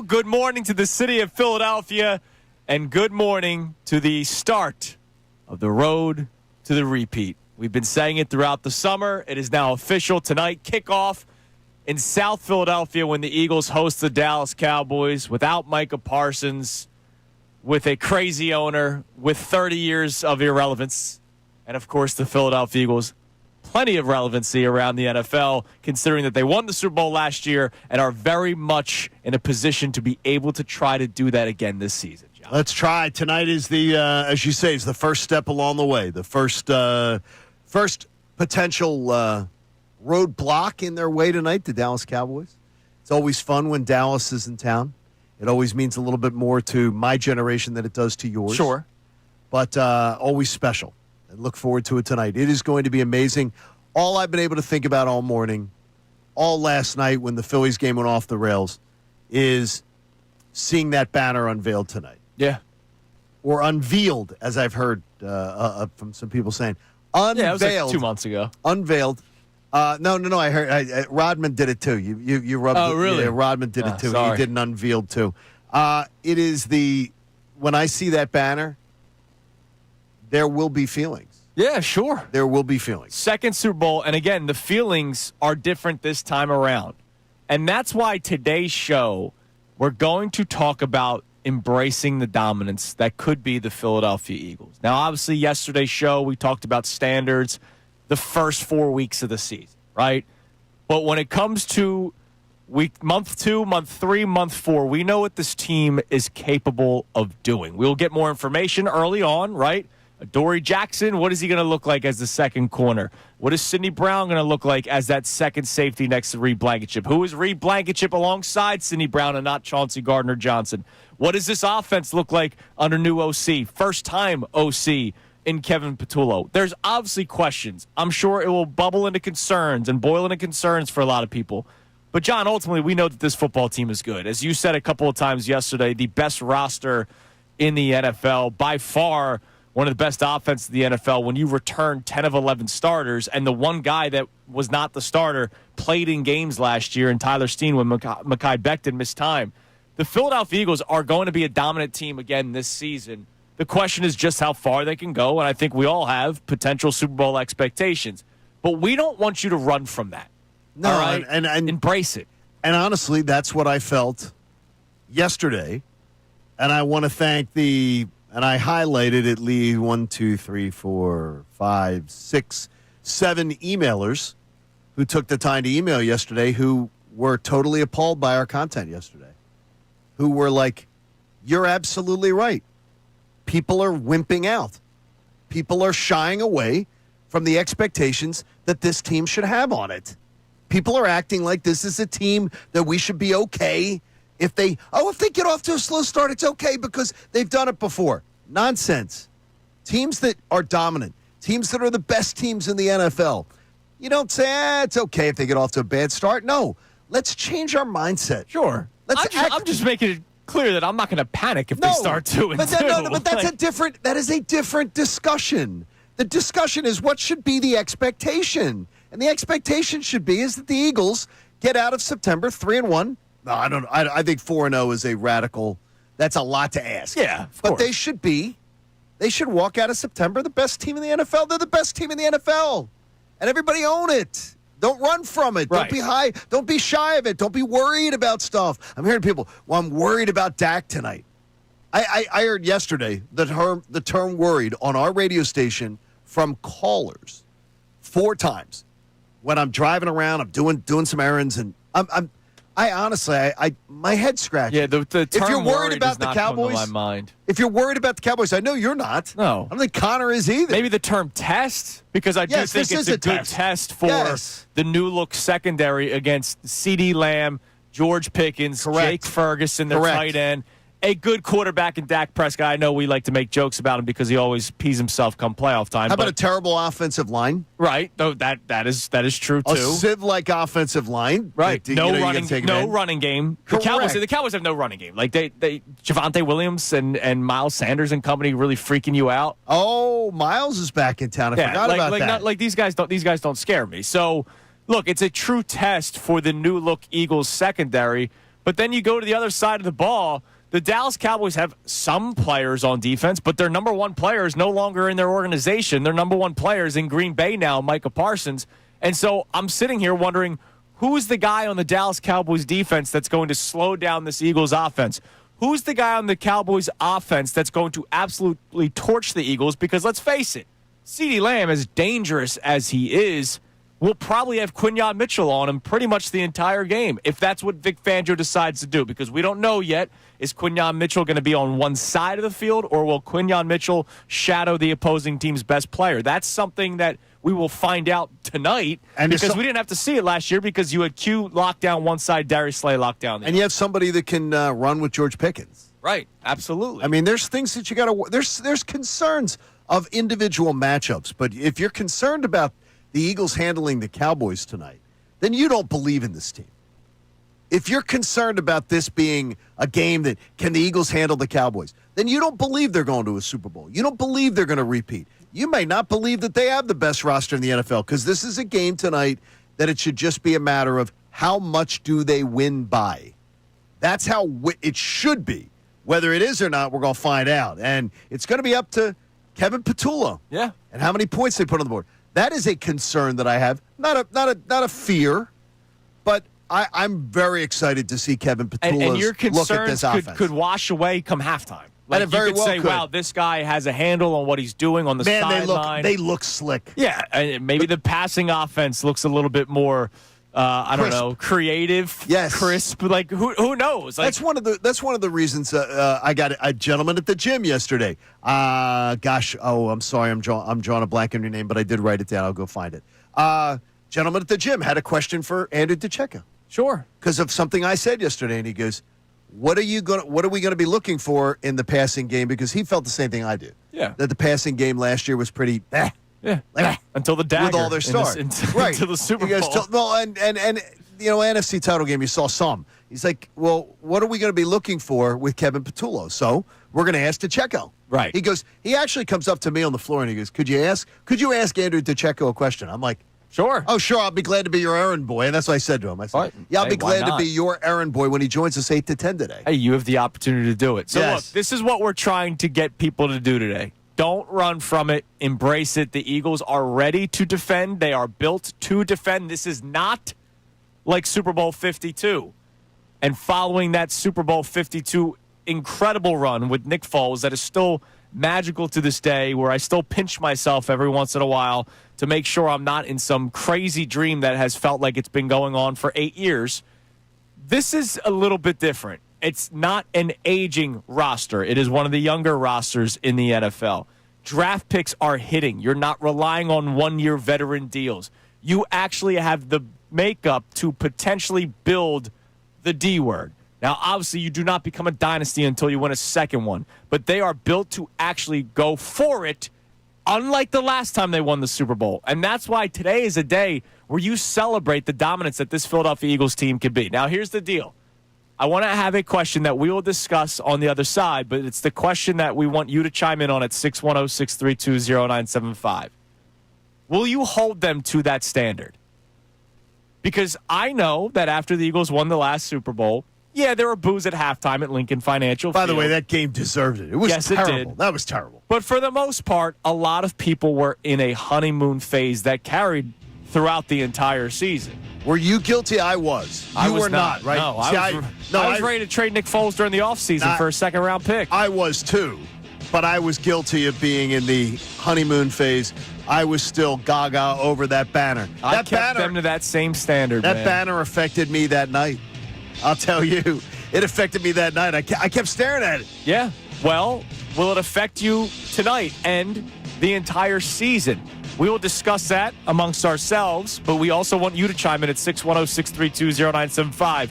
Good morning to the city of Philadelphia, and good morning to the start of the road to the repeat. We've been saying it throughout the summer. It is now official tonight. Kickoff in South Philadelphia when the Eagles host the Dallas Cowboys without Micah Parsons, with a crazy owner, with 30 years of irrelevance, and, of course, the Philadelphia Eagles. Plenty of relevancy around the NFL, considering that they won the Super Bowl last year and are very much in a position to be able to try to do that again this season. John. Let's try. Tonight is the, as you say, is the first step along the way. The first potential roadblock in their way tonight, the Dallas Cowboys. It's always fun when Dallas is in town. It always means a little bit more to my generation than it does to yours. Sure. But always special. And look forward to it tonight. It is going to be amazing. All I've been able to think about all morning, all last night when the Phillies game went off the rails, is seeing that banner unveiled tonight. Yeah. Or unveiled, as I've heard from some people saying. Unveiled. Yeah, it was like 2 months ago. Unveiled. No. I heard Rodman did it too. You rubbed. Oh, really? Yeah, Rodman did it too. Sorry. He did an unveiled too. It is when I see that banner, there will be feelings. Yeah, sure. There will be feelings. Second Super Bowl, and again, the feelings are different this time around. And that's why today's show, we're going to talk about embracing the dominance that could be the Philadelphia Eagles. Now, obviously, yesterday's show, we talked about standards, the first 4 weeks of the season, right? But when it comes to month 2, month 3, month 4, we know what this team is capable of doing. We'll get more information early on, right? Dory Jackson, what is he going to look like as the second corner? What is Sidney Brown going to look like as that second safety next to Reed Blankenship? Who is Reed Blankenship alongside Sidney Brown and not Chauncey Gardner-Johnson? What does this offense look like under new OC? First-time OC in Kevin Patullo. There's obviously questions. I'm sure it will bubble into concerns and boil into concerns for a lot of people. But, John, ultimately, we know that this football team is good. As you said a couple of times yesterday, the best roster in the NFL, by far one of the best offenses in the NFL. When you return 10 of 11 starters, and the one guy that was not the starter played in games last year, and Tyler Steen when Mekhi Becton missed time. The Philadelphia Eagles are going to be a dominant team again this season. The question is just how far they can go, and I think we all have potential Super Bowl expectations. But we don't want you to run from that. No, all right? and embrace it. And honestly, that's what I felt yesterday. And I want to thank and I highlighted at least 1, 2, 3, 4, 5, 6, 7 emailers who took the time to email yesterday who were totally appalled by our content yesterday. Who were like, you're absolutely right. People are wimping out. People are shying away from the expectations that this team should have on it. People are acting like this is a team that we should be okay. If they get off to a slow start, it's okay because they've done it before. Nonsense. Teams that are dominant, teams that are the best teams in the NFL, you don't say, it's okay if they get off to a bad start. No, let's change our mindset. Sure. I'm just making it clear that I'm not going to panic if they start 2-2. But that is a different discussion. The discussion is what should be the expectation. And the expectation should be is that the Eagles get out of September 3-1. No, I don't know. I think 4-0 is a radical. That's a lot to ask. Yeah, but they should walk out of September the best team in the NFL. They're the best team in the NFL. And everybody own it. Don't run from it. Right. Don't be shy of it. Don't be worried about stuff. I'm hearing people, well, I'm worried about Dak tonight. I heard yesterday the term worried on our radio station from callers 4 times. When I'm driving around, I'm doing some errands, and I honestly, my head's scratching. Yeah, the term if you're worried does about the not Cowboys, come to my mind. If you're worried about the Cowboys, I know you're not. No, I don't think Connor is either. Maybe the term test, because I do think it's a good test for the new look secondary against CeeDee Lamb, George Pickens, Jake Ferguson, their tight end. A good quarterback in Dak Prescott. I know we like to make jokes about him because he always pees himself come playoff time. How about a terrible offensive line? Right. No, that is true too. A sieve-like offensive line. Right. No running game. Correct. The Cowboys have no running game. Like they Javonte Williams and Miles Sanders and company really freaking you out. Oh, Miles is back in town. I forgot about that. These guys don't scare me. So look, it's a true test for the new look Eagles secondary. But then you go to the other side of the ball. The Dallas Cowboys have some players on defense, but their number one player is no longer in their organization. Their number one player is in Green Bay now, Micah Parsons. And so I'm sitting here wondering, who's the guy on the Dallas Cowboys defense that's going to slow down this Eagles offense? Who's the guy on the Cowboys offense that's going to absolutely torch the Eagles? Because let's face it, CeeDee Lamb, as dangerous as he is, will probably have Quinyon Mitchell on him pretty much the entire game, if that's what Vic Fangio decides to do, because we don't know yet. Is Quinyon Mitchell going to be on one side of the field, or will Quinyon Mitchell shadow the opposing team's best player? That's something that we will find out tonight, and because we didn't have to see it last year because you had Q locked down one side, Darius Slay locked down the other. And you have somebody that can run with George Pickens. Right, absolutely. I mean, there's things that you got to – there's concerns of individual matchups, but if you're concerned about the Eagles handling the Cowboys tonight, then you don't believe in this team. If you're concerned about this being a game that can the Eagles handle the Cowboys, then you don't believe they're going to a Super Bowl. You don't believe they're going to repeat. You may not believe that they have the best roster in the NFL, because this is a game tonight that it should just be a matter of how much do they win by. That's how it should be. Whether it is or not, we're going to find out. And it's going to be up to Kevin Petullo. Yeah. And how many points they put on the board. That is a concern that I have. Not a fear, but I'm very excited to see Kevin Petullo and your look at this concerns offense. could wash away come halftime. Like, And it very you could well say, could. wow, this guy has a handle on what he's doing on the sideline. They look slick. Yeah, and maybe the passing offense looks a little bit more, I don't know, creative, crisp. Like who knows? Like, that's one of the reasons I got a gentleman at the gym yesterday. I'm sorry, I'm drawing a blank on your name, but I did write it down. I'll go find it. Gentleman at the gym had a question for Andrew DeCecco. Sure, because of something I said yesterday, and he goes, What are we going to be looking for in the passing game? Because he felt the same thing I did. Yeah, that the passing game last year was pretty. Until the dagger with all their stars, right? Until the Super Bowl. And NFC title game, you saw some. He's like, well, what are we going to be looking for with Kevin Petullo? So we're going to ask DeCecco. Right. He goes. He actually comes up to me on the floor and he goes, Could you ask Andrew DeCecco a question? I'm like, sure. Oh, sure. I'll be glad to be your errand boy. And that's what I said to him. I said, I'll be glad to be your errand boy when he joins us 8 to 10 today. Hey, you have the opportunity to do it. So, yes. Look, this is what we're trying to get people to do today. Don't run from it. Embrace it. The Eagles are ready to defend. They are built to defend. This is not like Super Bowl 52. And following that Super Bowl 52 incredible run with Nick Foles that is still magical to this day, where I still pinch myself every once in a while to make sure I'm not in some crazy dream that has felt like it's been going on for 8 years. This is a little bit different. It's not an aging roster. It is one of the younger rosters in the NFL. Draft picks are hitting. You're not relying on one-year veteran deals. You actually have the makeup to potentially build the D word. Now, obviously, you do not become a dynasty until you win a second one, but they are built to actually go for it, unlike the last time they won the Super Bowl. And that's why today is a day where you celebrate the dominance that this Philadelphia Eagles team can be. Now, here's the deal. I want to have a question that we will discuss on the other side, but it's the question that we want you to chime in on at 610-632-0975. Will you hold them to that standard? Because I know that after the Eagles won the last Super Bowl, yeah, there were boos at halftime at Lincoln Financial Field. By the way, that game deserved it. It was terrible. It did. That was terrible. But for the most part, a lot of people were in a honeymoon phase that carried throughout the entire season. Were you guilty? I was. You were not, right? No, I was ready to trade Nick Foles during the offseason for a second-round pick. I was, too. But I was guilty of being in the honeymoon phase. I was still gaga over that banner. I kept them to that same standard, That banner affected me that night. I'll tell you. It affected me that night. I kept staring at it. Yeah. Well, will it affect you tonight and the entire season? We will discuss that amongst ourselves, but we also want you to chime in at 610-632-0975.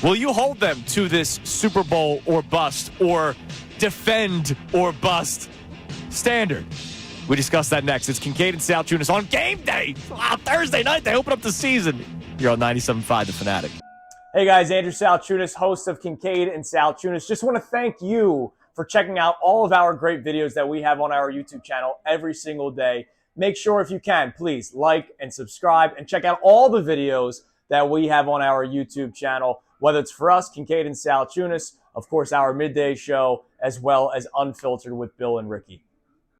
Will you hold them to this Super Bowl or bust or defend or bust standard? We discuss that next. It's Kincade and Salciunas on game day. Wow, Thursday night, they open up the season. You're on 97.5 The Fanatic. Hey guys, Andrew Salciunas, host of Kincade and Salciunas. Just want to thank you for checking out all of our great videos that we have on our YouTube channel every single day. Make sure, if you can, please like and subscribe and check out all the videos that we have on our YouTube channel, whether it's for us, Kincade and Salciunas, of course, our midday show, as well as Unfiltered with Bill and Ricky.